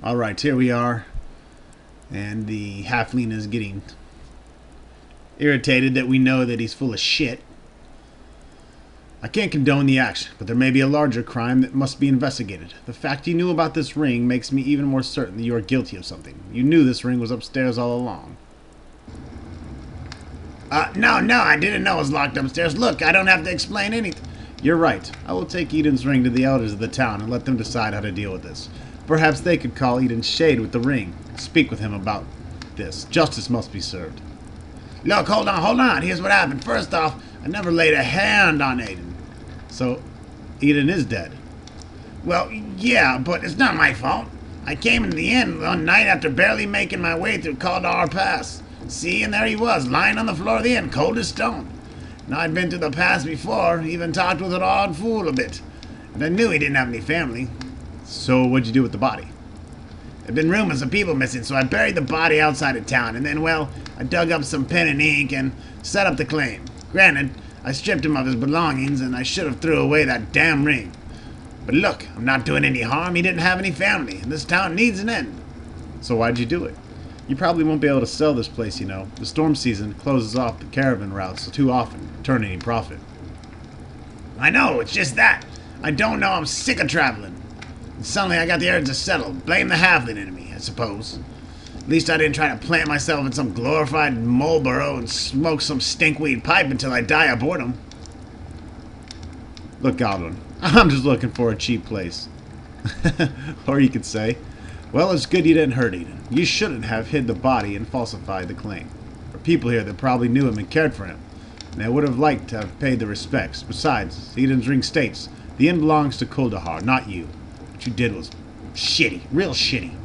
Alright, here we are. And the halfling is getting irritated that we know that he's full of shit. I can't condone the action, but there may be a larger crime that must be investigated. The fact you knew about this ring makes me even more certain that you are guilty of something. You knew this ring was upstairs all along. No, I didn't know it was locked upstairs. Look, I don't have to explain anything. You're right. I will take Eden's ring to the elders of the town and let them decide how to deal with this. Perhaps they could call Eden's shade with the ring and speak with him about this. Justice must be served. Look, hold on. Here's what happened. First off, I never laid a hand on Eden. So, Eden is dead. Well, yeah, but it's not my fault. I came in the inn one night after barely making my way through Caldar Pass. See, and there he was, lying on the floor of the inn, cold as stone. Now, I'd been to the pass before, even talked with an odd fool a bit. And I knew he didn't have any family. So, what'd you do with the body? There'd been rumors of people missing, so I buried the body outside of town. And then, well, I dug up some pen and ink and set up the claim. Granted, I stripped him of his belongings, and I should have threw away that damn ring. But look, I'm not doing any harm. He didn't have any family, and this town needs an end. So why'd you do it? You probably won't be able to sell this place, you know. The storm season closes off the caravan routes too often to turn any profit. I know, it's just that. I don't know, I'm sick of traveling. And suddenly I got the urge to settle. Blame the halfling in me, I suppose. At least I didn't try to plant myself in some glorified mole burrow and smoke some stinkweed pipe until I die of boredom. Look, Goblin, I'm just looking for a cheap place. Or you could say, well, it's good you didn't hurt Eden. You shouldn't have hid the body and falsified the claim. There are people here that probably knew him and cared for him, and they would have liked to have paid the respects. Besides, Eden's ring states, the inn belongs to Kuldahar, not you. What you did was shitty, real shitty.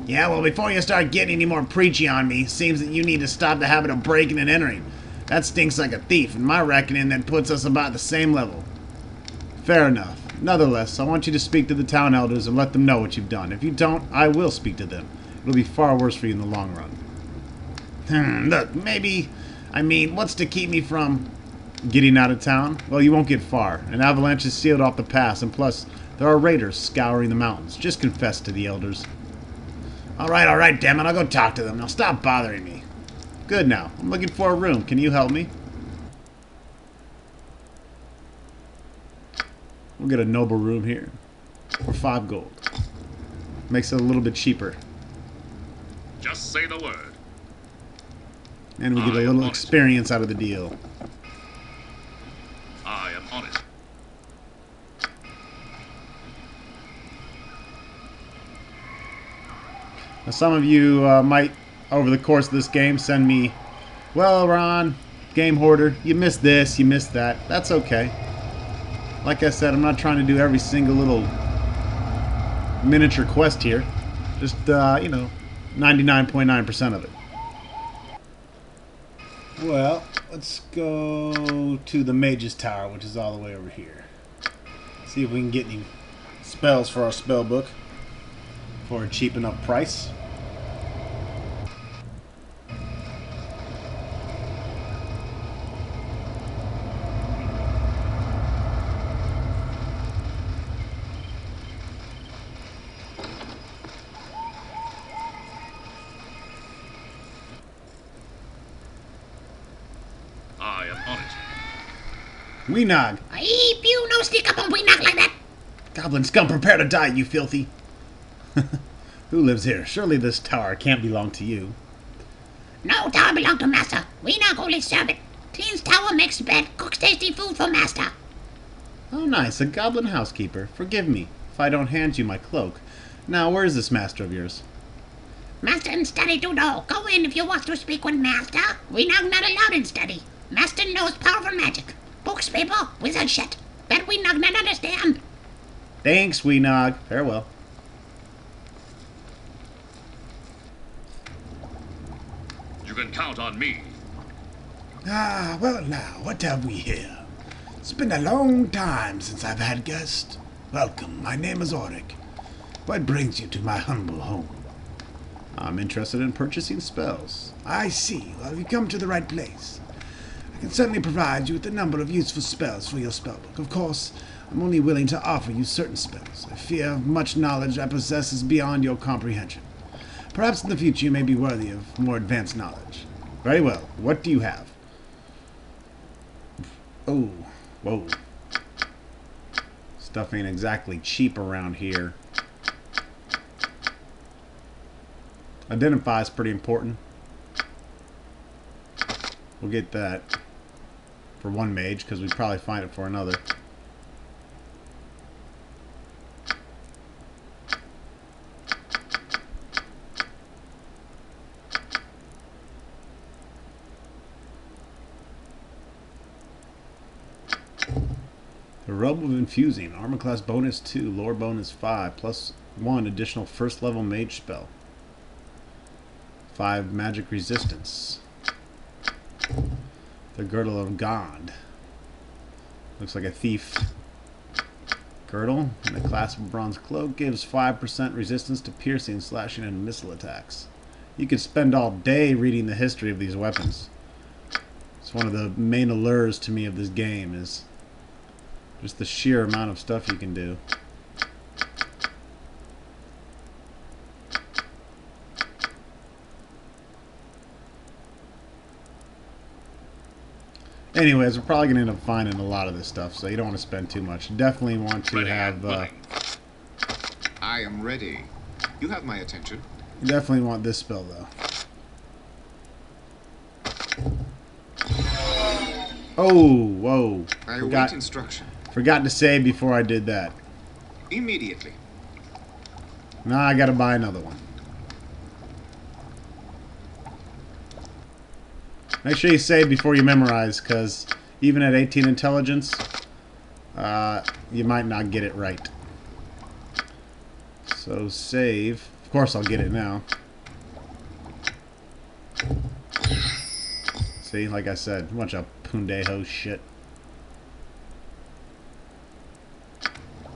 Yeah, well, before you start getting any more preachy on me, seems that you need to stop the habit of breaking and entering. That stinks like a thief. In my reckoning, that puts us about the same level. Fair enough. Nonetheless, I want you to speak to the town elders and let them know what you've done. If you don't, I will speak to them. It'll be far worse for you in the long run. Look, maybe... what's to keep me from getting out of town? Well, you won't get far. An avalanche has sealed off the pass, and plus, there are raiders scouring the mountains. Just confess to the elders. Alright, damn it, I'll go talk to them. Now stop bothering me. Good now. I'm looking for a room. Can you help me? We'll get a noble room here. For 5 gold. Makes it a little bit cheaper. Just say the word. And we get a little experience out of the deal. I am on it. Now, some of you might, over the course of this game, send me, well, Ron, Game Hoarder, you missed this, you missed that. That's okay. Like I said, I'm not trying to do every single little miniature quest here. Just, 99.9% of it. Well, let's go to the Mage's Tower, which is all the way over here. See if we can get any spells for our spell book for a cheap enough price. I am on it. Weenog! Aye, pew, no stick up on Weenog like that. Goblin scum, prepare to die, you filthy! Who lives here? Surely this tower can't belong to you. No tower belong to master. Weenog only serve it. Cleans tower, makes bed, cooks tasty food for master. Oh, nice. A goblin housekeeper. Forgive me if I don't hand you my cloak. Now, where is this master of yours? Master in study to know. Go in if you want to speak with master. Weenog not allowed in study. Master knows powerful magic. Books, paper, wizard shit. That Weenog not understand. Thanks, Weenog. Farewell. You can count on me. Ah, well now, what have we here? It's been a long time since I've had guests. Welcome, my name is Auric. What brings you to my humble home? I'm interested in purchasing spells. I see. Well, you've come to the right place. I can certainly provide you with a number of useful spells for your spellbook. Of course, I'm only willing to offer you certain spells. I fear much knowledge I possess is beyond your comprehension. Perhaps in the future you may be worthy of more advanced knowledge. Very well. What do you have? Oh, whoa. Stuff ain't exactly cheap around here. Identify is pretty important. We'll get that for one mage, because we'd probably find it for another. The Robe of Infusing. Armor class bonus 2. Lore bonus 5. Plus 1 additional first level mage spell. 5 magic resistance. The Girdle of God. Looks like a thief girdle. And the clasp of bronze cloak gives 5% resistance to piercing, slashing, and missile attacks. You could spend all day reading the history of these weapons. It's one of the main allures to me of this game, is just the sheer amount of stuff you can do. Anyways, we're probably going to end up finding a lot of this stuff, so you don't want to spend too much. Definitely want to have... I am ready. You have my attention. You definitely want this spell, though. Oh, whoa. I await instruction. Forgot to save before I did that. Immediately. Now I gotta buy another one. Make sure you save before you memorize, because even at 18 intelligence, you might not get it right. So save. Of course I'll get it now. See, like I said, a bunch of pundejo shit.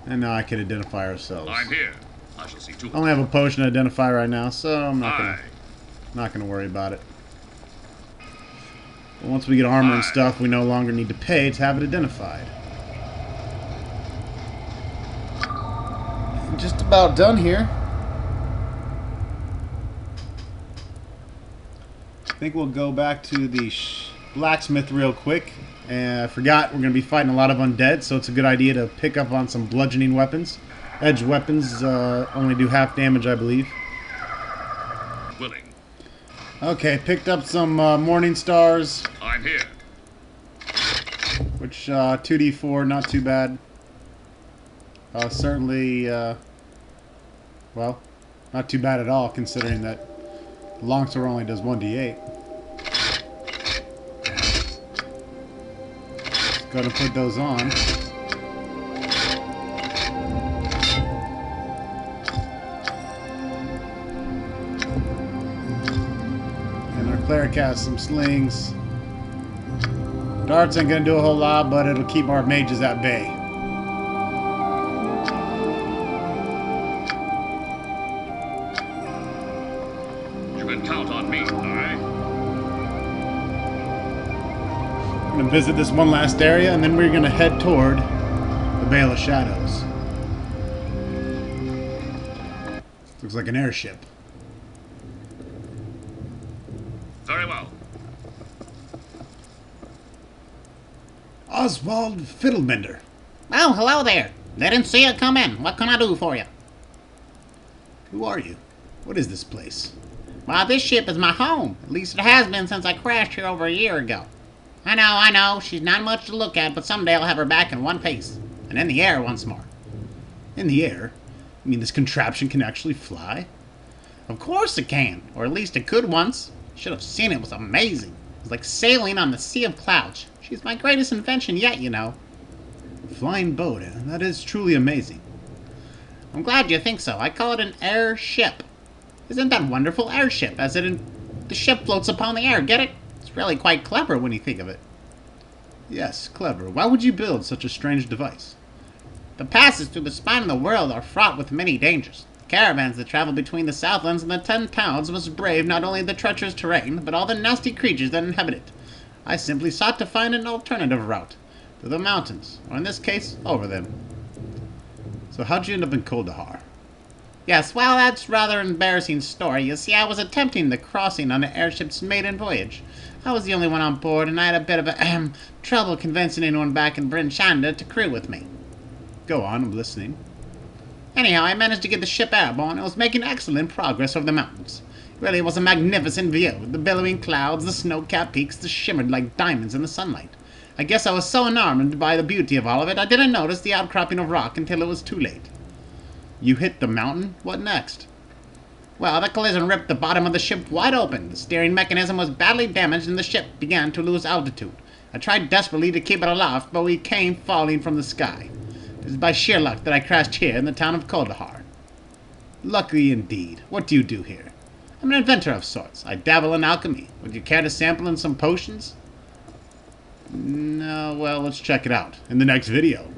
And now I can identify ourselves. I'm here. I shall see to it. I only have a potion to identify right now, so I'm not gonna worry about it. But once we get armor and stuff, we no longer need to pay to have it identified. Just about done here. I think we'll go back to the blacksmith real quick. And I forgot we're going to be fighting a lot of undead, so it's a good idea to pick up on some bludgeoning weapons. Edge weapons only do half damage, I believe. Willing. Okay, picked up some Morning Stars. I'm here. Which 2d4, not too bad. Certainly, well, not too bad at all, considering that longsword only does 1d8. Go to put those on. And our cleric has some slings. Darts ain't gonna do a whole lot, but it'll keep our mages at bay. You can count on me, alright? We're gonna visit this one last area, and then we're gonna head toward the Veil of Shadows. Looks like an airship. Very well. Oswald Fiddlemender. Oh, hello there. Didn't see you come in. What can I do for you? Who are you? What is this place? Well, this ship is my home. At least it has been since I crashed here over a year ago. I know. She's not much to look at, but someday I'll have her back in one piece. And in the air once more. In the air? You mean this contraption can actually fly? Of course it can. Or at least it could once. Should have seen it. It was amazing. It was like sailing on the sea of clouds. She's my greatest invention yet, you know. Flying boat, eh? That is truly amazing. I'm glad you think so. I call it an airship. Isn't that wonderful? Airship, as in the ship floats upon the air, get it? It's really quite clever when you think of it. Yes, clever. Why would you build such a strange device? The passes through the spine of the world are fraught with many dangers. The caravans that travel between the Southlands and the 10 towns must brave not only the treacherous terrain, but all the nasty creatures that inhabit it. I simply sought to find an alternative route. Through the mountains, or in this case, over them. So how'd you end up in Koldahar? Yes, well, that's rather an embarrassing story. You see, I was attempting the crossing on the airship's maiden voyage. I was the only one on board, and I had a bit of trouble convincing anyone back in Bryn Shanda to crew with me. Go on, I'm listening. Anyhow, I managed to get the ship airborne and was making excellent progress over the mountains. Really, it was a magnificent view. The billowing clouds, the snow-capped peaks that shimmered like diamonds in the sunlight. I guess I was so enamored by the beauty of all of it, I didn't notice the outcropping of rock until it was too late. You hit the mountain? What next? Well, the collision ripped the bottom of the ship wide open. The steering mechanism was badly damaged and the ship began to lose altitude. I tried desperately to keep it aloft, but we came falling from the sky. It is by sheer luck that I crashed here in the town of Koldahar. Lucky indeed. What do you do here? I'm an inventor of sorts. I dabble in alchemy. Would you care to sample in some potions? No, well, let's check it out in the next video.